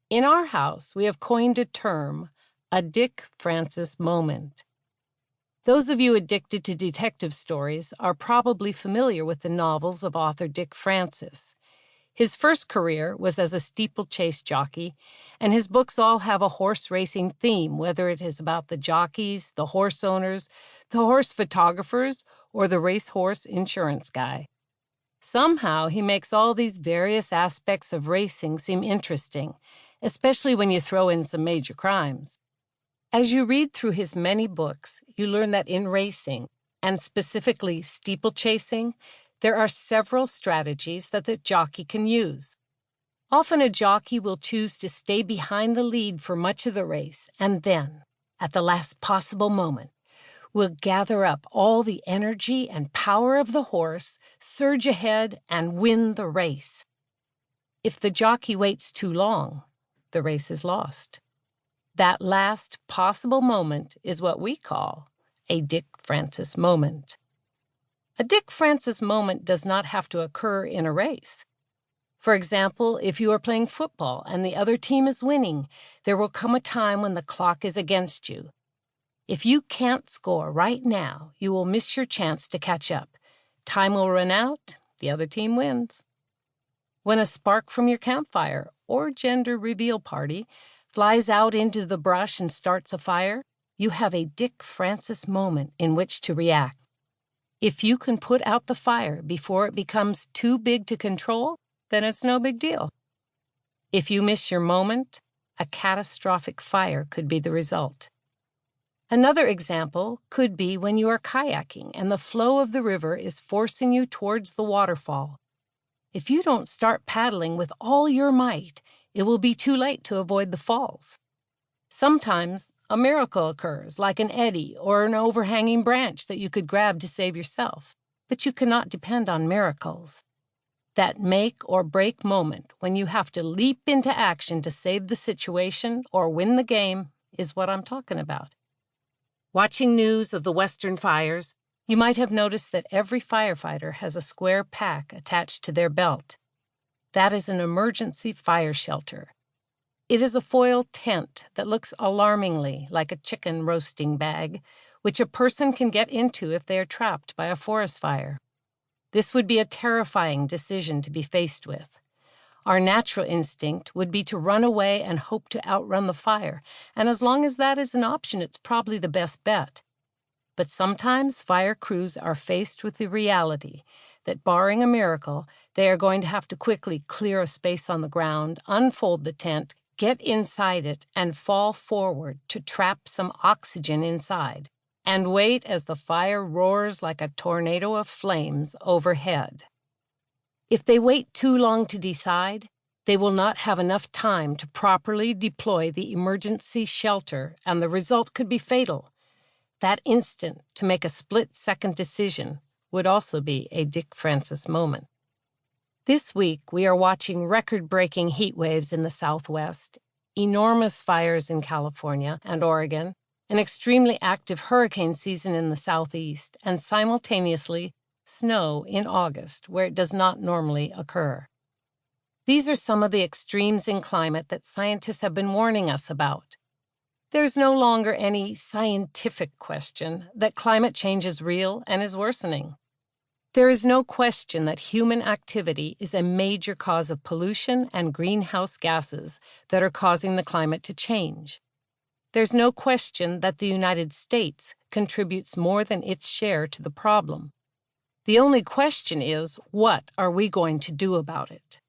In our house, we have coined a term, a Dick Francis moment. Those of you addicted to detective stories are probably familiar with the novels of author Dick Francis. His first career was as a steeplechase jockey, and his books all have a horse racing theme, whether it is about the jockeys, the horse owners, the horse photographers, or the racehorse insurance guy. Somehow, he makes all these various aspects of racing seem interesting, especially when you throw in some major crimes. As you read through his many books, you learn that in racing, and specifically steeplechasing, there are several strategies that the jockey can use. Often a jockey will choose to stay behind the lead for much of the race and then, at the last possible moment, will gather up all the energy and power of the horse, surge ahead, and win the race. If the jockey waits too long, the race is lost. That last possible moment is what we call a Dick Francis moment. A Dick Francis moment does not have to occur in a race. For example, if you are playing football and the other team is winning, there will come a time when the clock is against you. If you can't score right now, you will miss your chance to catch up. Time will run out, the other team wins. When a spark from your campfire or gender reveal party flies out into the brush and starts a fire, you have a Dick Francis moment in which to react. If you can put out the fire before it becomes too big to control, then it's no big deal. If you miss your moment, a catastrophic fire could be the result. Another example could be when you are kayaking and the flow of the river is forcing you towards the waterfall. If you don't start paddling with all your might, it will be too late to avoid the falls. Sometimes a miracle occurs, like an eddy or an overhanging branch that you could grab to save yourself, but you cannot depend on miracles. That make or break moment when you have to leap into action to save the situation or win the game is what I'm talking about. Watching news of the Western fires, you might have noticed that every firefighter has a square pack attached to their belt. That is an emergency fire shelter. It is a foil tent that looks alarmingly like a chicken roasting bag, which a person can get into if they are trapped by a forest fire. This would be a terrifying decision to be faced with. Our natural instinct would be to run away and hope to outrun the fire, and as long as that is an option, it's probably the best bet. But sometimes fire crews are faced with the reality that, barring a miracle, they are going to have to quickly clear a space on the ground, unfold the tent, get inside it, and fall forward to trap some oxygen inside, and wait as the fire roars like a tornado of flames overhead. If they wait too long to decide, they will not have enough time to properly deploy the emergency shelter, and the result could be fatal. That instant to make a split-second decision would also be a Dick Francis moment. This week, we are watching record-breaking heat waves in the Southwest, enormous fires in California and Oregon, an extremely active hurricane season in the Southeast, and simultaneously, snow in August, where it does not normally occur. These are some of the extremes in climate that scientists have been warning us about. There's no longer any scientific question that climate change is real and is worsening. There is no question that human activity is a major cause of pollution and greenhouse gases that are causing the climate to change. There's no question that the United States contributes more than its share to the problem. The only question is, what are we going to do about it?